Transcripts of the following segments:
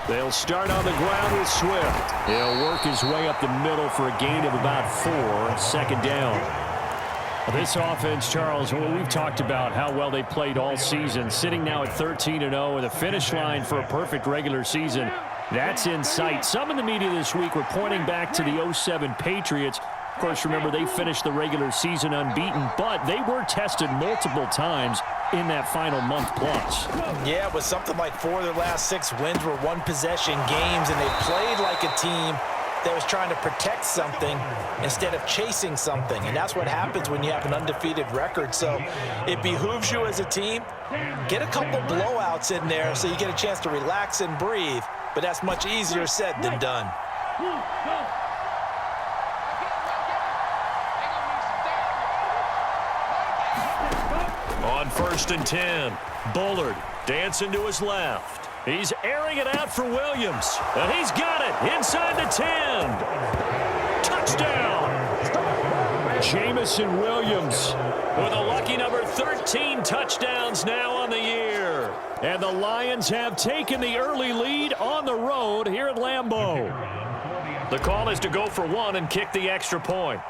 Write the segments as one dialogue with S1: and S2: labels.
S1: They'll start on the ground with Swift. He'll work his way up the middle for a gain of about 4. Second down. This offense, Charles, well, we've talked about how well they played all season, sitting now at 13-0 with a finish line for a perfect regular season. That's in sight. Some in the media this week were pointing back to the 07 Patriots. Of course, remember, they finished the regular season unbeaten, but they were tested multiple times in that final month plus.
S2: Yeah, it was something like 4 of their last 6 wins were one-possession games, and they played like a team that was trying to protect something instead of chasing something. And that's what happens when you have an undefeated record. So it behooves you as a team, get a couple blowouts in there so you get a chance to relax and breathe. But that's much easier said than done.
S1: On 1st and 10, Bullard dancing to his left. He's airing it out for Williams, and he's got it inside the 10. Touchdown! Jamison Williams with a lucky number 13 touchdowns now on the year. And the Lions have taken the early lead on the road here at Lambeau. The call is to go for 1 and kick the extra point.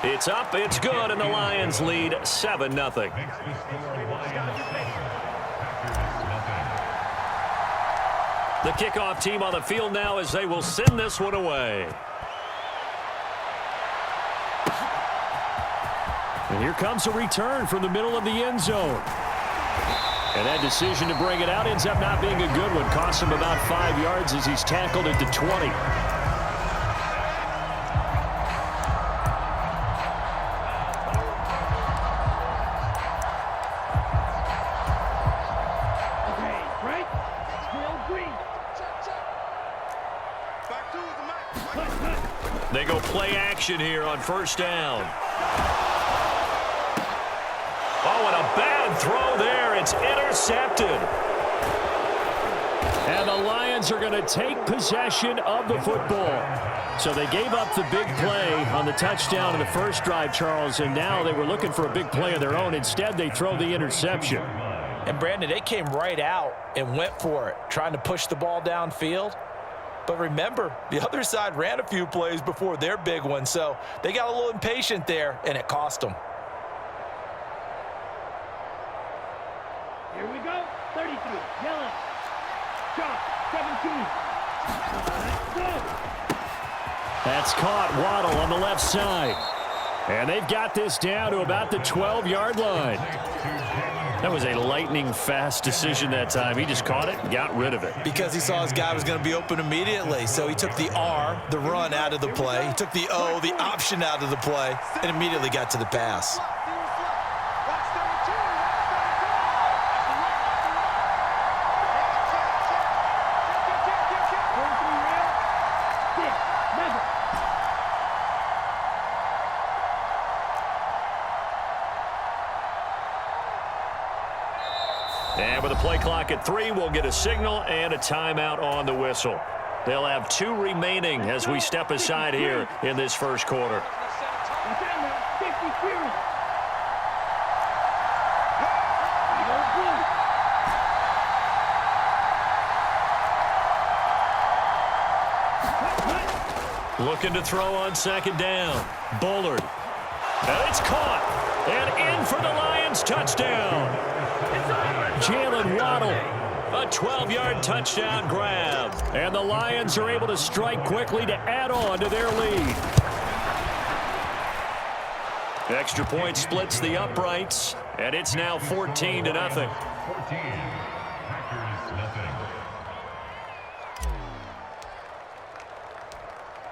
S1: It's up, it's good, and the Lions lead 7-0. The kickoff team on the field now as they will send this one away. And here comes a return from the middle of the end zone. And that decision to bring it out ends up not being a good one. Costs him about 5 yards as he's tackled at the 20. They go play action here on 1st down. Oh, and a bad throw there. It's intercepted. And the Lions are going to take possession of the football. So they gave up the big play on the touchdown in the first drive, Charles, and now they were looking for a big play of their own. Instead, they throw the interception.
S2: And, Brandon, they came right out and went for it, trying to push the ball downfield. But remember, the other side ran a few plays before their big one, so they got a little impatient there, and it cost them.
S3: Here we go. 33. Yellow. Shot. 17. Let's go.
S1: That's caught. Waddle on the left side. And they've got this down to about the 12-yard line. That was a lightning-fast decision that time. He just caught it and got rid of it.
S2: Because he saw his guy was going to be open immediately. So he took the R, the run, out of the play. He took the O, the option, out of the play, and immediately got to the pass.
S1: And with the play clock at 3, we'll get a signal and a timeout on the whistle. They'll have 2 remaining as we step aside here in this first quarter. Looking to throw on 2nd down. Bullard. And it's caught. And in for the Lions touchdown. Jalen Waddle, a 12-yard touchdown grab. And the Lions are able to strike quickly to add on to their lead. The extra point splits the uprights, and it's now 14-0.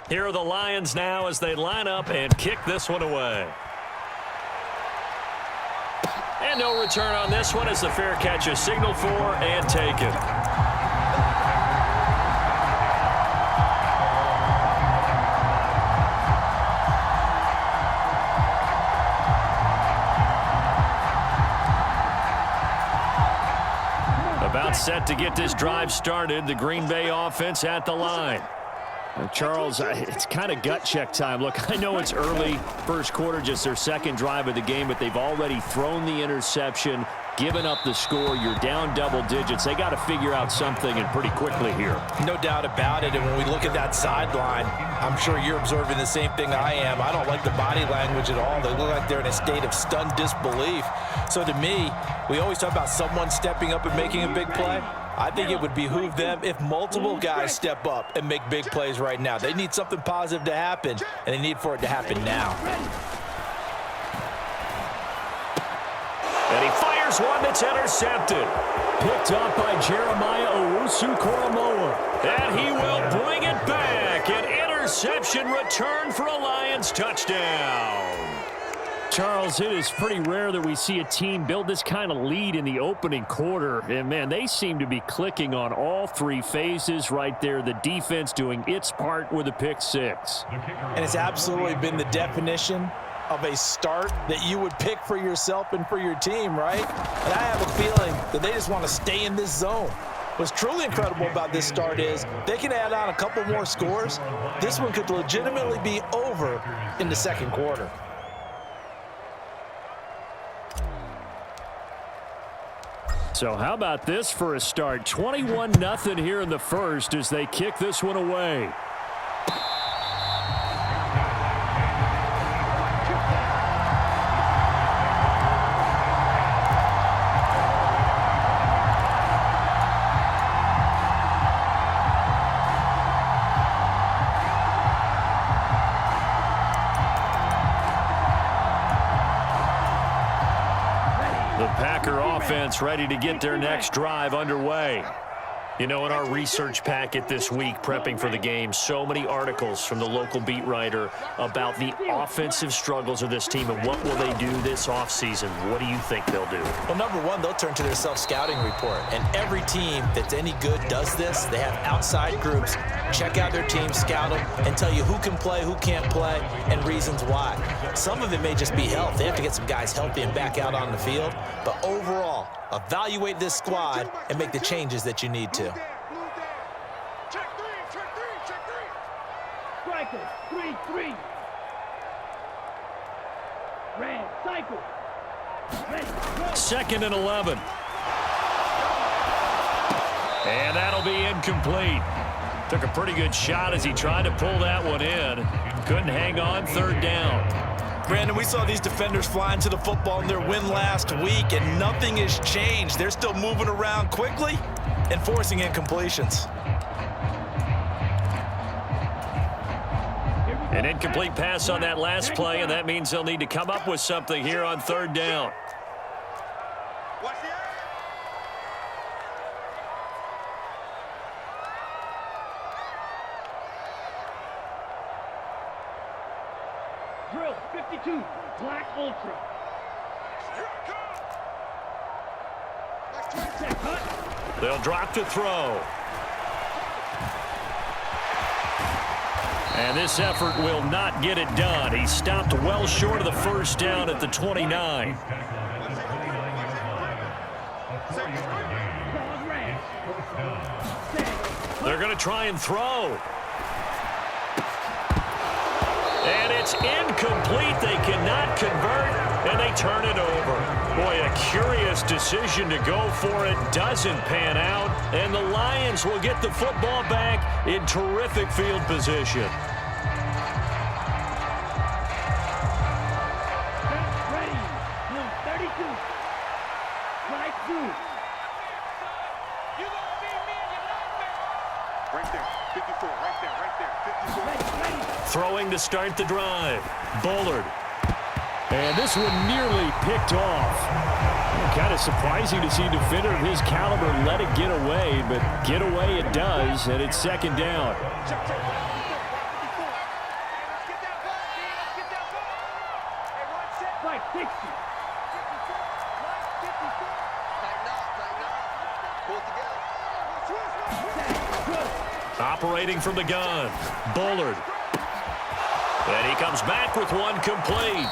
S1: Here are the Lions now as they line up and kick this one away. And no return on this one as the fair catch is signaled for and taken. About set to get this drive started, the Green Bay offense at the line. Charles, it's kind of gut check time. Look, I know it's early, first quarter, just their second drive of the game, but they've already thrown the interception. giving up the score. You're down double digits. They got to figure out something, and pretty quickly here.
S2: No doubt about it. And when we look at that sideline, I'm sure you're observing the same thing I am. I don't like the body language at all. They look like they're in a state of stunned disbelief. So to me, we always talk about someone stepping up and making a big play. I think it would behoove them if multiple guys step up and make big plays right now. They need something positive to happen, and they need for it to happen now.
S1: And he fires one that's intercepted. Picked up by Jeremiah Owusu-Koramoah. And he will bring it back. An interception return for a Lions touchdown. Charles, it is pretty rare that we see a team build this kind of lead in the opening quarter. And, man, they seem to be clicking on all three phases right there. The defense doing its part with a pick six.
S2: And it's absolutely been the definition of a start that you would pick for yourself and for your team, right? And I have a feeling that they just want to stay in this zone. What's truly incredible about this start is they can add on a couple more scores. This one could legitimately be over in the second quarter.
S1: So how about this for a start? 21-0 here in the first as they kick this one away. Offense ready to get their next drive underway. You know, in our research packet this week, prepping for the game, so many articles from the local beat writer about the offensive struggles of this team and what will they do this offseason. What do you think they'll do?
S2: Well, number one, they'll turn to their self-scouting report. And every team that's any good does this. They have outside groups. Check out their team, scout them, and tell you who can play, who can't play, and reasons why. Some of it may just be health. They have to get some guys healthy and back out on the field. But overall, evaluate this squad and make the changes that you need to.
S3: Striker, 3-3. Red, cycle. Ready, go.
S1: 2nd and 11. And that'll be incomplete. Took a pretty good shot as he tried to pull that one in. Couldn't hang on, 3rd down.
S2: Brandon, we saw these defenders flying to the football in their win last week, and nothing has changed. They're still moving around quickly and forcing incompletions.
S1: An incomplete pass on that last play, and that means they'll need to come up with something here on 3rd down.
S3: Drill, 52, Black Ultra.
S1: They'll drop to throw. And this effort will not get it done. He stopped well short of the 1st down at the 29. They're going to try and throw. And it's incomplete. They cannot convert, and they turn it over. Boy, a curious decision to go for it. Doesn't pan out, and the Lions will get the football back in terrific field position.
S3: Ready, blue 32. Right through.
S4: Right there, 54, right there, 54.
S3: Ready.
S1: Throwing to start the drive. Bullard. And this one nearly picked off. Kind of surprising to see a defender of his caliber let it get away, but get away it does, and it's 2nd down.
S3: Right, 60.
S1: Operating from the gun. Bullard. And he comes back with one complete.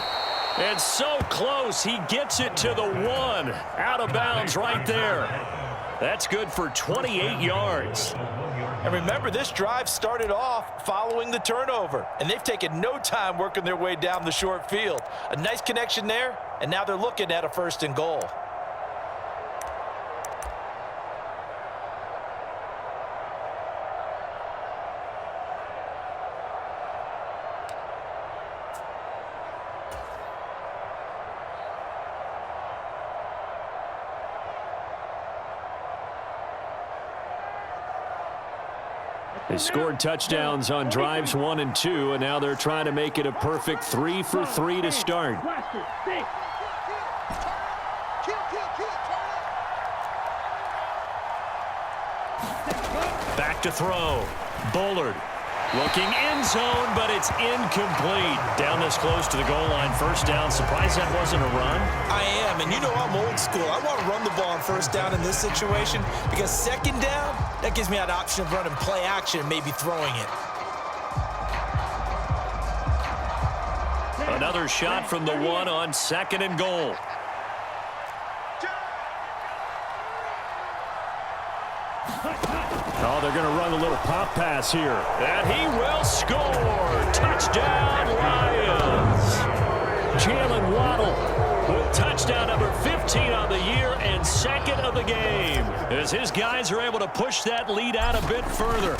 S1: And so close, he gets it to the 1. Out of bounds right there. That's good for 28 yards.
S2: And remember, this drive started off following the turnover, and they've taken no time working their way down the short field. A nice connection there, and now they're looking at a 1st and goal.
S1: They scored touchdowns on drives 1 and 2, and now they're trying to make it a perfect 3 for 3 to start. Back to throw. Bullard looking end zone, but it's incomplete. Down this close to the goal line. First down. Surprised that wasn't a run?
S2: I am, and you know I'm old school. I want to run the ball on first down in this situation because second down, that gives me that option of running play action and maybe throwing it.
S1: Another shot from the 1 on 2nd and goal. Oh, they're going to run a little pop pass here. And he will score. Touchdown, Lions. Jalen Waddle with touchdown number 15 on the year and 2nd of the game, as his guys are able to push that lead out a bit further.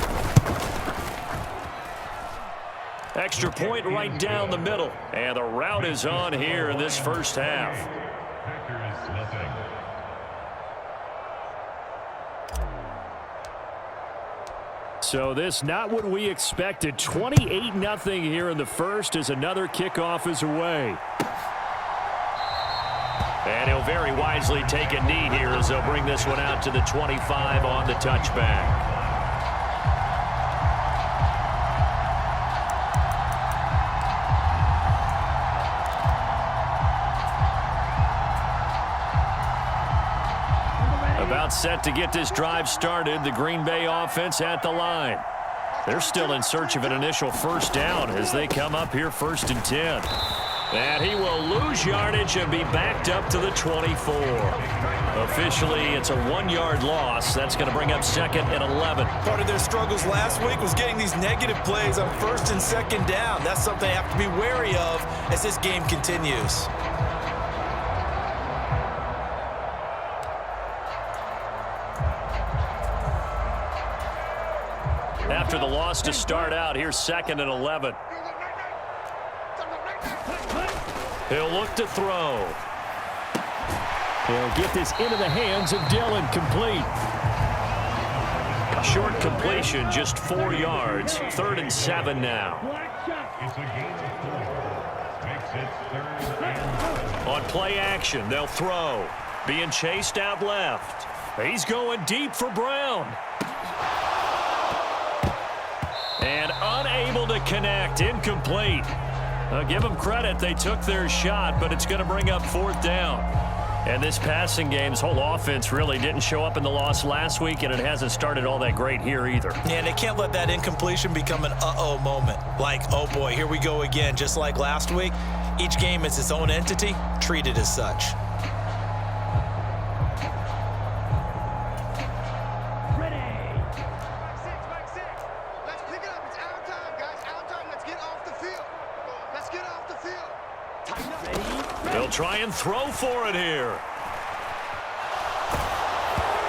S1: Extra point right down the middle. And the route is on here in this first half. So this not what we expected. 28-0 here in the first as another kickoff is away. And he'll very wisely take a knee here as they'll bring this one out to the 25 on the touchback. About set to get this drive started. The Green Bay offense at the line. They're still in search of an initial first down as they come up here 1st and 10. And he will lose yardage and be backed up to the 24. Officially, it's a 1-yard loss. That's going to bring up 2nd and 11.
S2: Part of their struggles last week was getting these negative plays on 1st and 2nd down. That's something they have to be wary of as this game continues.
S1: After the loss to start out, here's 2nd and 11. He'll look to throw. He'll get this into the hands of Dillon, complete. A short completion, just 4 yards. 3rd and 7 now. On play action, they'll throw. Being chased out left. He's going deep for Brown. And unable to connect, incomplete. Give them credit, they took their shot, but it's going to bring up 4th down. And this passing game's whole offense really didn't show up in the loss last week, and it hasn't started all that great here either.
S2: Yeah, and they can't let that incompletion become an uh-oh moment. Like, oh boy, here we go again, just like last week. Each game is its own entity, treated as such.
S1: They'll try and throw for it here.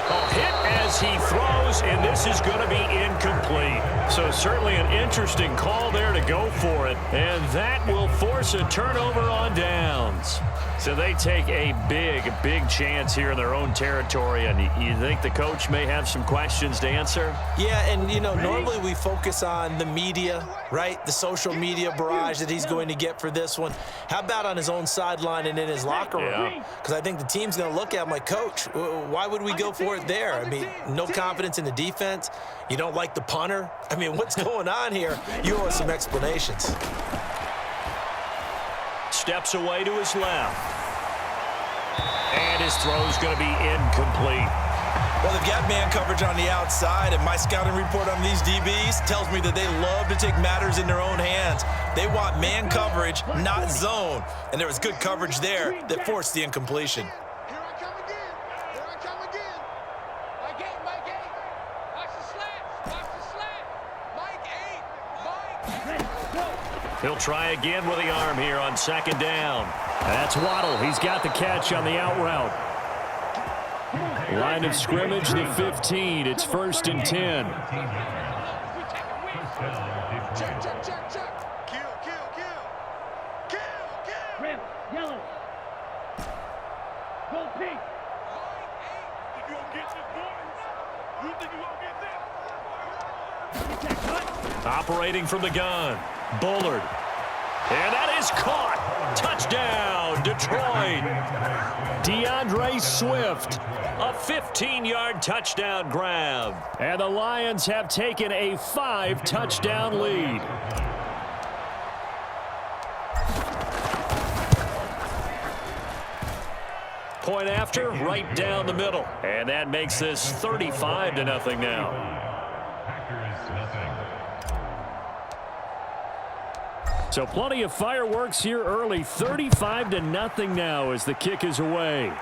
S1: A hit as he throws, and this is going to be incomplete. So certainly an interesting call there to go for it, and that will force a turnover on downs. So they take a big chance here in their own territory, and you think the coach may have some questions to answer?
S2: Yeah, and, you know, normally we focus on the media, right? The social media barrage that he's going to get for this one. How about on his own sideline and in his locker room? Because I think the team's going to look at him like, Coach, why would we go for it there? I mean, no confidence in the defense. You don't like the punter? I mean, what's going on here? You owe us some explanations.
S1: Steps away to his left. And his throw's going to be incomplete.
S2: Well, they've got man coverage on the outside, and my scouting report on these DBs tells me that they love to take matters in their own hands. They want man coverage, not zone. And there was good coverage there that forced the incompletion.
S4: Here I come again. Here I come again. Mike 8, Mike 8. Watch the slant. Watch the slant. Mike 8. Mike 8.
S1: He'll try again with the arm here on 2nd down. That's Waddle. He's got the catch on the out route. Line of scrimmage, the 15. It's 1st and 10.
S4: Check, check, check, check. Kill, kill, kill. Kill, kill.
S3: Red, yellow. Go pink.
S4: Think you gonna get this, boy? You think you gonna get this?
S1: Operating from the gun, Bullard. And that is caught. Touchdown, Detroit. DeAndre Swift, a 15-yard touchdown grab. And the Lions have taken a 5-touchdown lead. Point after, right down the middle. And that makes this 35-0 now. So plenty of fireworks here early. 35-0 now as the kick is away.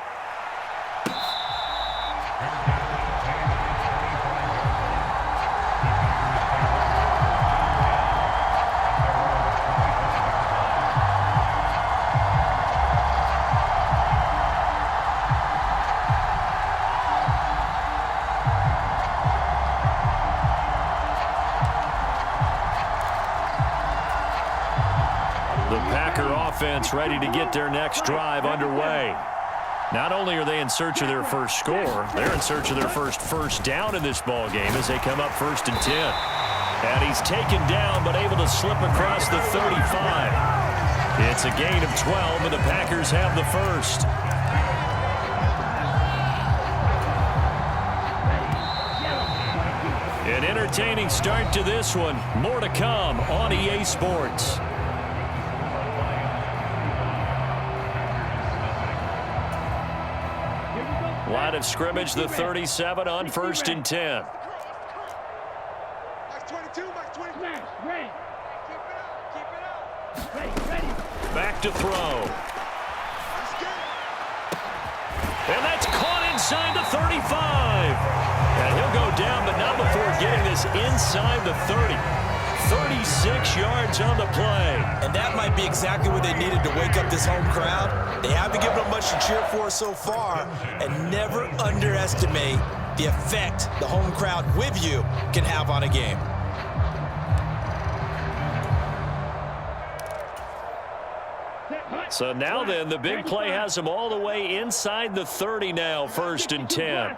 S1: Offense ready to get their next drive underway. Not only are they in search of their first score, they're in search of their first down in this ball game as they come up 1st and 10. And he's taken down but able to slip across the 35. It's a gain of 12 and the Packers have the first. An entertaining start to this one. More to come on EA Sports. Line of scrimmage, the 37 on 1st and 10. Back to throw. And that's caught inside the 35. And he'll go down, but not before getting this inside the 30. 36 yards on the play.
S2: And that might be exactly what they needed to wake up this home crowd. They haven't given them much to cheer for so far, and never underestimate the effect the home crowd with you can have on a game.
S1: So now then, the big play has them all the way inside the 30 now, 1st and 10.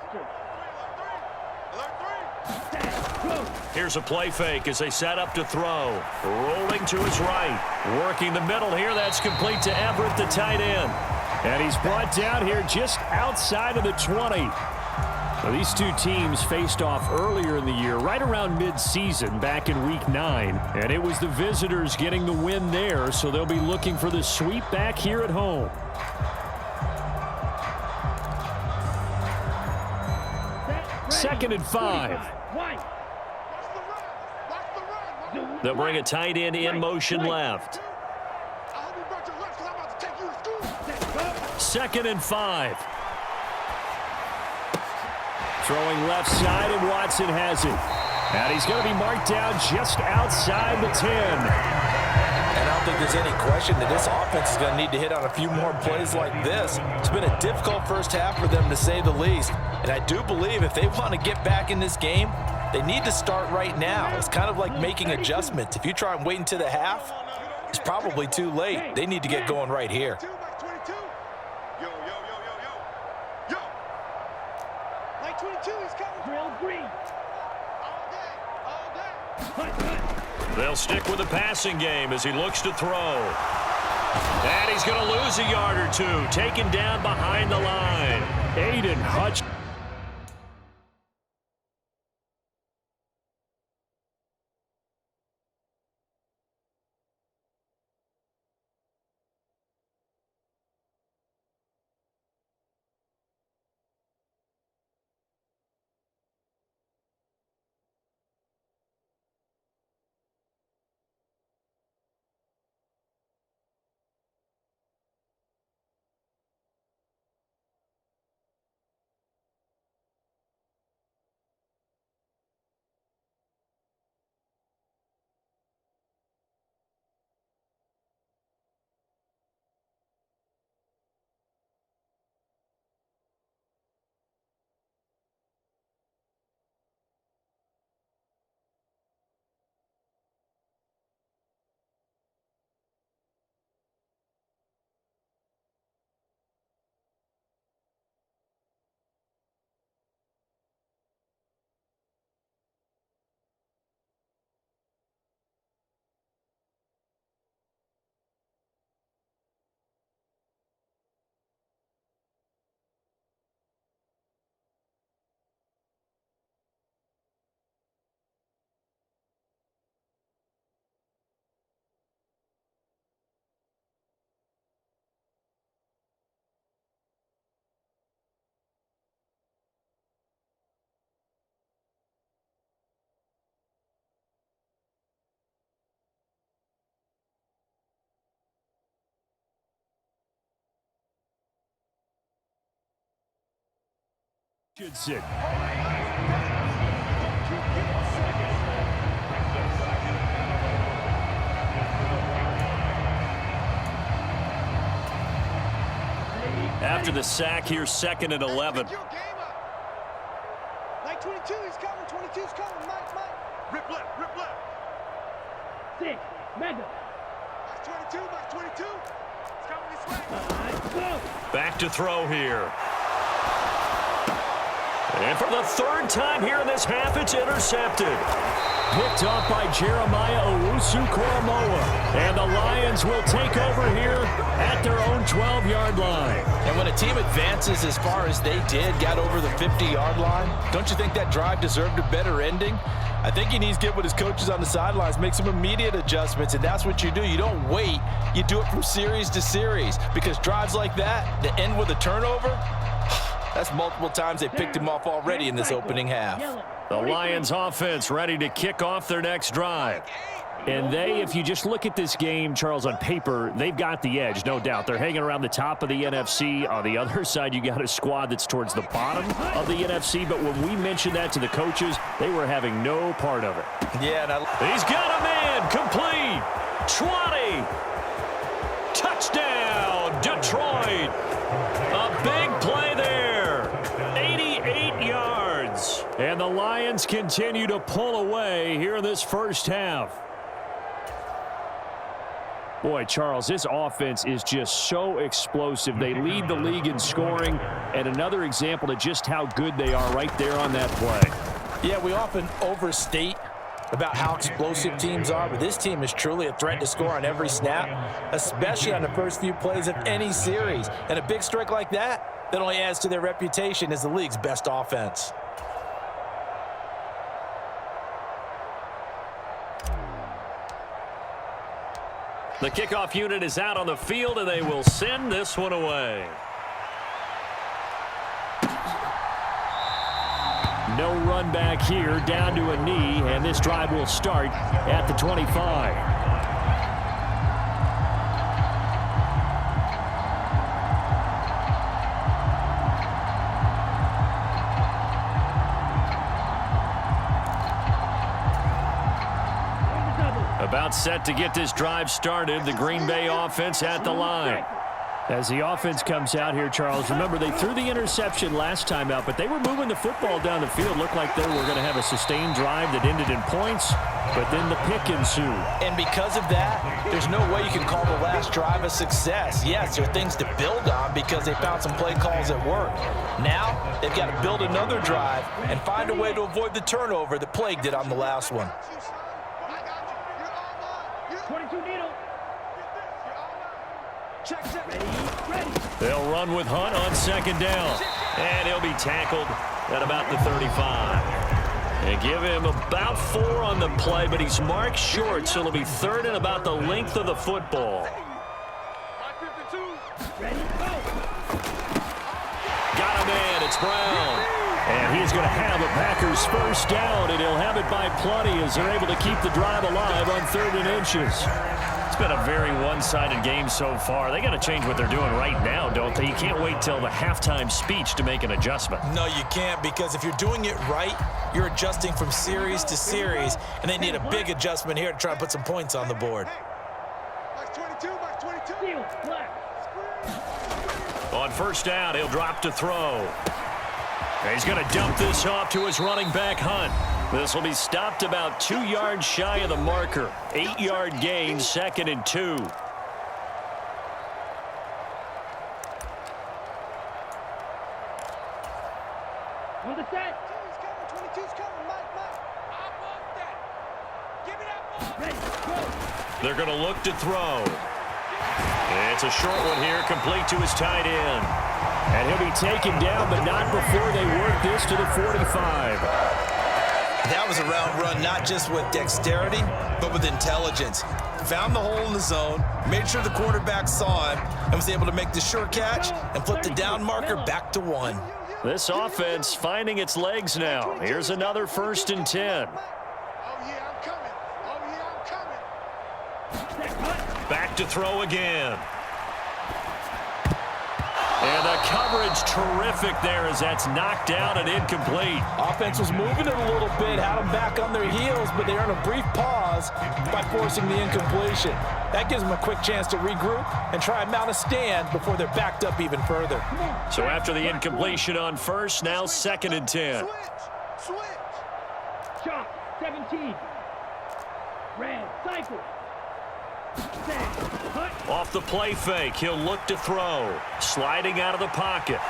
S1: Here's a play fake as they set up to throw. Rolling to his right. Working the middle here. That's complete to Everett, the tight end. And he's brought down here just outside of the 20. Now, these two teams faced off earlier in the year, right around mid-season, back in Week 9. And it was the visitors getting the win there, so they'll be looking for the sweep back here at home. Second and 5. They'll bring a tight end in motion left. 2nd and 5. Throwing left side, and Watson has it. And he's going to be marked down just outside the 10.
S2: And I don't think there's any question that this offense is going to need to hit on a few more plays like this. It's been a difficult first half for them, to say the least. And I do believe if they want to get back in this game, they need to start right now. It's kind of like making adjustments. If you try and wait until the half, it's probably too late. They need to get going right here.
S1: They'll stick with the passing game as he looks to throw. And he's going to lose a yard or two. Taken down behind the line. Aiden Hutch. Richardson. After the sack here, 2nd and 11.
S4: Mike 22, he's coming. 22's coming. Mike. Rip left, rip left.
S3: 6, Mega.
S4: Mike 22, Mike 22. He's coming this way.
S3: Go.
S1: Back to throw here. And for the 3rd time here in this half, it's intercepted. Picked off by Jeremiah Owusu-Koramoah. And the Lions will take over here at their own 12-yard line.
S2: And when a team advances as far as they did, got over the 50-yard line, don't you think that drive deserved a better ending? I think he needs to get with his coaches on the sidelines, make some immediate adjustments, and that's what you do. You don't wait. You do it from series to series, because drives like that that end with a turnover, that's multiple times they picked him off already in this opening half.
S1: The Lions offense ready to kick off their next drive. And they, if you just look at this game, Charles, on paper, they've got the edge, no doubt. They're hanging around the top of the NFC. On the other side, you got a squad that's towards the bottom of the NFC. But when we mentioned that to the coaches, they were having no part of it.
S2: Yeah,
S1: he's got a man, complete, 20, touchdown, Detroit. A big play there, 88 yards. And the Lions continue to pull away here in this first half. Boy, Charles, this offense is just so explosive. They lead the league in scoring, and another example of just how good they are right there on that play.
S2: Yeah, we often overstate about how explosive teams are, but this team is truly a threat to score on every snap, especially on the first few plays of any series. And a big strike like that only adds to their reputation as the league's best offense.
S1: The kickoff unit is out on the field, and they will send this one away. No run back here, down to a knee, and this drive will start at the 25. About set to get this drive started, the Green Bay offense at the line. As the offense comes out here, Charles, remember they threw the interception last time out, but they were moving the football down the field. Looked like they were going to have a sustained drive that ended in points, but then the pick ensued.
S2: And because of that, there's no way you can call the last drive a success. Yes, there are things to build on because they found some play calls at work. Now, they've got to build another drive and find a way to avoid the turnover that plagued it on the last one.
S3: 22 needle.
S4: Check.
S3: Ready.
S1: They'll run with Hunt on 2nd down. And he'll be tackled at about the 35. They give him about 4 on the play, but he's marked short, so it'll be 3rd and about the length of the football.
S3: Ready, go.
S1: Got a man, it's Brown. And he's going to have a Packers first down, and he'll have it by plenty as they're able to keep the drive alive on 3rd and inches. It's been a very one-sided game so far. They got to change what they're doing right now, don't they? You can't wait till the halftime speech to make an adjustment.
S2: No, you can't, because if you're doing it right, you're adjusting from series to series, and they need a big adjustment here to try and put some points on the board.
S4: Mike 22, Mike 22.
S3: Seal, black.
S1: On 1st down, he'll drop to throw. He's going to dump this off to his running back, Hunt. This will be stopped about 2 yards shy of the marker. 8-yard gain, 2nd and 2.
S3: On the set.
S4: 22's coming, Mike. I want that. Give me that ball.
S3: Ready, go.
S1: They're going to look to throw. It's a short one here, complete to his tight end. And he'll be taken down, but not before they work this to the 45.
S2: That was a round run, not just with dexterity, but with intelligence. Found the hole in the zone, made sure the quarterback saw him, and was able to make the sure catch and flip the down marker back to 1.
S1: This offense finding its legs now. Here's another 1st and 10.
S4: Oh, yeah, I'm coming. Set, cut.
S1: Back to throw again. And the coverage terrific there as that's knocked down and incomplete.
S2: Offense was moving it a little bit, had them back on their heels, but they earned a brief pause by forcing the incompletion. That gives them a quick chance to regroup and try and mount a stand before they're backed up even further.
S1: So after the incompletion on first, now 2nd and 10.
S4: Switch.
S3: Shot. 17. Red. Cycle. Set. Hut.
S1: Off the play fake, he'll look to throw. Sliding out of the pocket.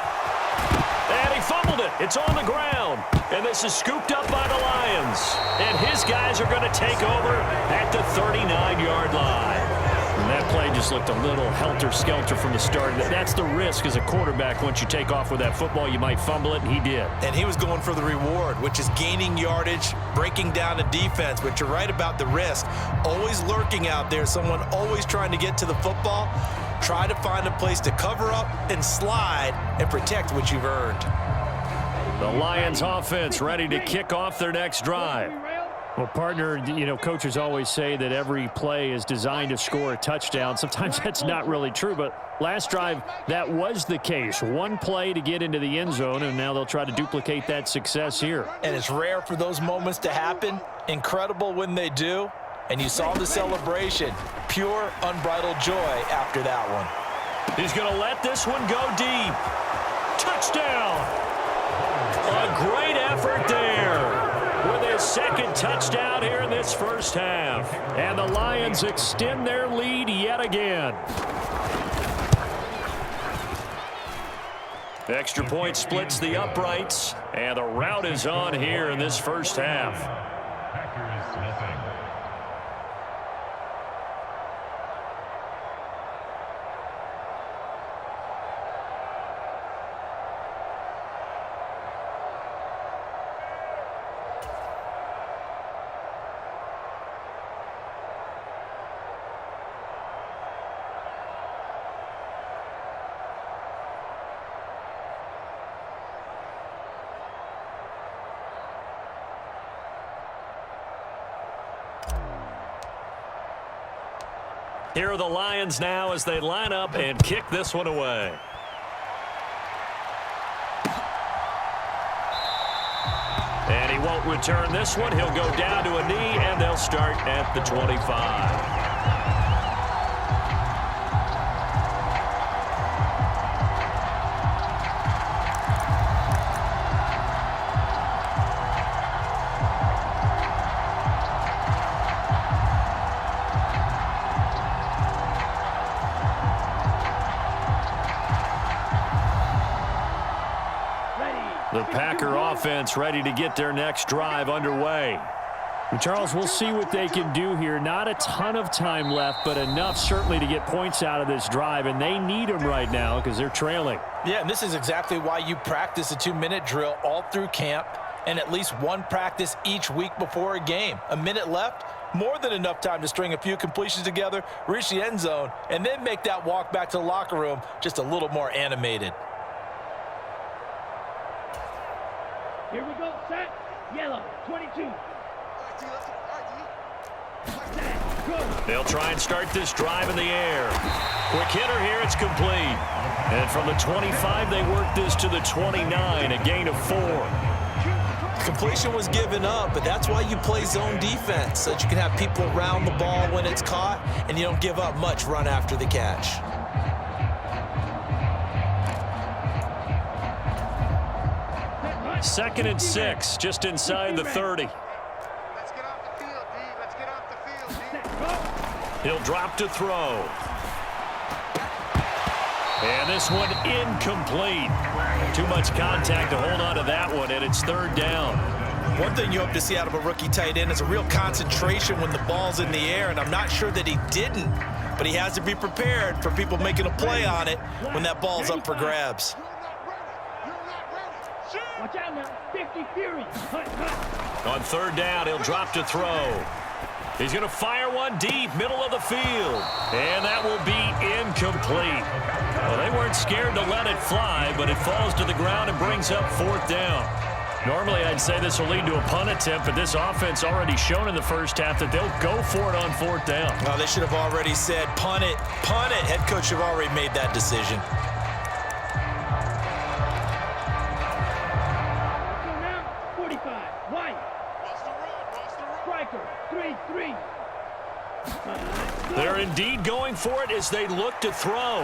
S1: And he fumbled it. It's on the ground. And this is scooped up by the Lions. And his guys are going to take over at the 39-yard line. And that play just looked a little helter-skelter from the start. That's the risk as a quarterback. Once you take off with that football, you might fumble it, and he did.
S2: And he was going for the reward, which is gaining yardage, breaking down the defense. But you're right about the risk. Always lurking out there, someone always trying to get to the football. Try to find a place to cover up and slide and protect what you've earned.
S1: The Lions offense ready to kick off their next drive. Well, partner, coaches always say that every play is designed to score a touchdown. Sometimes that's not really true, but last drive, that was the case. One play to get into the end zone, and now they'll try to duplicate that success here.
S2: And it's rare for those moments to happen. Incredible when they do. And you saw the celebration. Pure, unbridled joy after that one.
S1: He's going to let this one go deep. Touchdown! A great effort there. With his 2nd touchdown here in this first half. And the Lions extend their lead yet again. The extra point splits the uprights. And the route is on here in this first half. Here are the Lions now as they line up and kick this one away. And he won't return this one. He'll go down to a knee, and they'll start at the 25. The Packer offense ready to get their next drive underway. And Charles, we'll see what they can do here. Not a ton of time left, but enough certainly to get points out of this drive, and they need them right now because they're trailing.
S2: Yeah, and this is exactly why you practice a 2-minute drill all through camp and at least one practice each week before a game. A minute left, more than enough time to string a few completions together, reach the end zone, and then make that walk back to the locker room just a little more animated.
S3: Here we go. Set. Yellow. 22. Set. Go.
S1: They'll try and start this drive in the air. Quick hitter here. It's complete. And from the 25, they work this to the 29, a gain of 4.
S2: Completion was given up, but that's why you play zone defense, so that you can have people around the ball when it's caught, and you don't give up much run after the catch.
S1: Second and 6, just inside the 30.
S4: Let's get off the field, D. Let's get off the field, D.
S1: He'll drop to throw. And this one incomplete. Too much contact to hold on to that one, and it's 3rd down.
S2: One thing you hope to see out of a rookie tight end is a real concentration when the ball's in the air, and I'm not sure that he didn't, but he has to be prepared for people making a play on it when that ball's up for grabs.
S3: Watch out now. 50 Fury. Hut, hut.
S1: On 3rd down, he'll drop to throw. He's going to fire one deep, middle of the field. And that will be incomplete. Well, they weren't scared to let it fly, but it falls to the ground and brings up 4th down. Normally, I'd say this will lead to a punt attempt, but this offense already shown in the first half that they'll go for it on 4th down.
S2: Well, they should have already said, punt it, punt it. Head coach should have already made that decision.
S1: They're indeed going for it as they look to throw.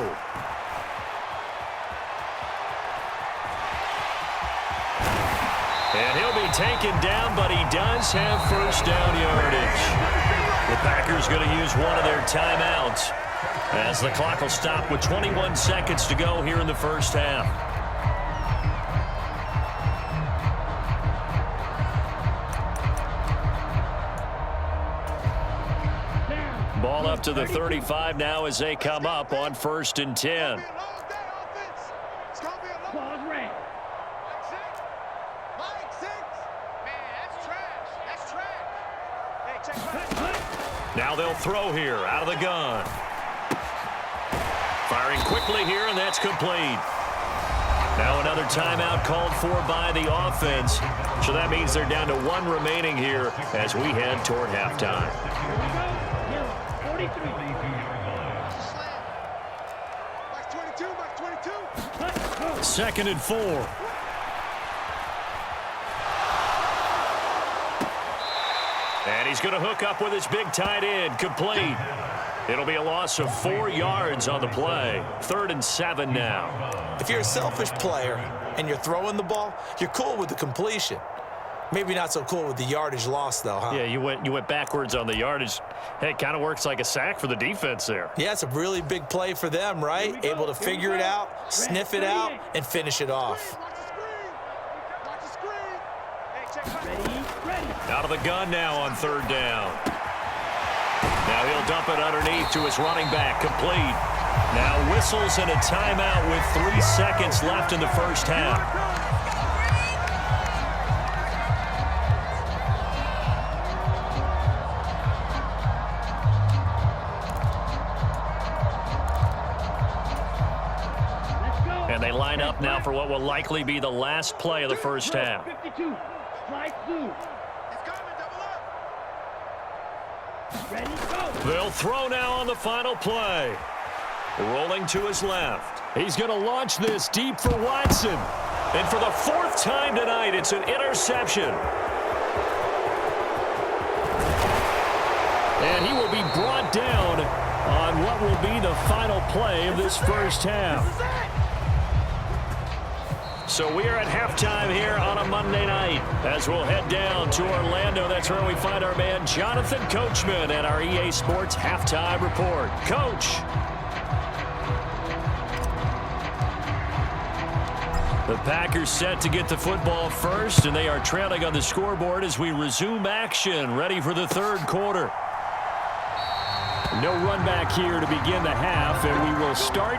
S1: And he'll be taken down, but he does have first down yardage. The Packers going to use one of their timeouts as the clock will stop with 21 seconds to go here in the first half. Ball up to the 35 now as they come up on 1st and 10. Now they'll throw here out of the gun. Firing quickly here, and that's complete. Now another timeout called for by the offense. So that means they're down to one remaining here as we head toward halftime. 2nd and 4. And he's going to hook up with his big tight end, complete. It'll be a loss of 4 yards on the play. 3rd and 7 now.
S2: If you're a selfish player and you're throwing the ball, you're cool with the completion. Maybe not so cool with the yardage loss, though, huh?
S1: Yeah, you went backwards on the yardage. Hey, it kind of works like a sack for the defense there.
S2: Yeah, it's a really big play for them, right? Able to figure it out, sniff it out, and finish it off.
S1: Out of the gun now on 3rd down. Now he'll dump it underneath to his running back, complete. Now whistles and a timeout with 3 seconds left in the first half. And they line up now for what will likely be the last play of the first half.
S3: 52. Slide through. Ready, go.
S1: They'll throw now on the final play. Rolling to his left. He's going to launch this deep for Watson. And for the 4th time tonight, it's an interception. And he will be brought down on what will be the final play of this first half. So we are at halftime here on a Monday night as we'll head down to Orlando. That's where we find our man Jonathan Coachman at our EA Sports Halftime Report. Coach. The Packers set to get the football first, and they are trailing on the scoreboard as we resume action, ready for the 3rd quarter. No run back here to begin the half, and we will start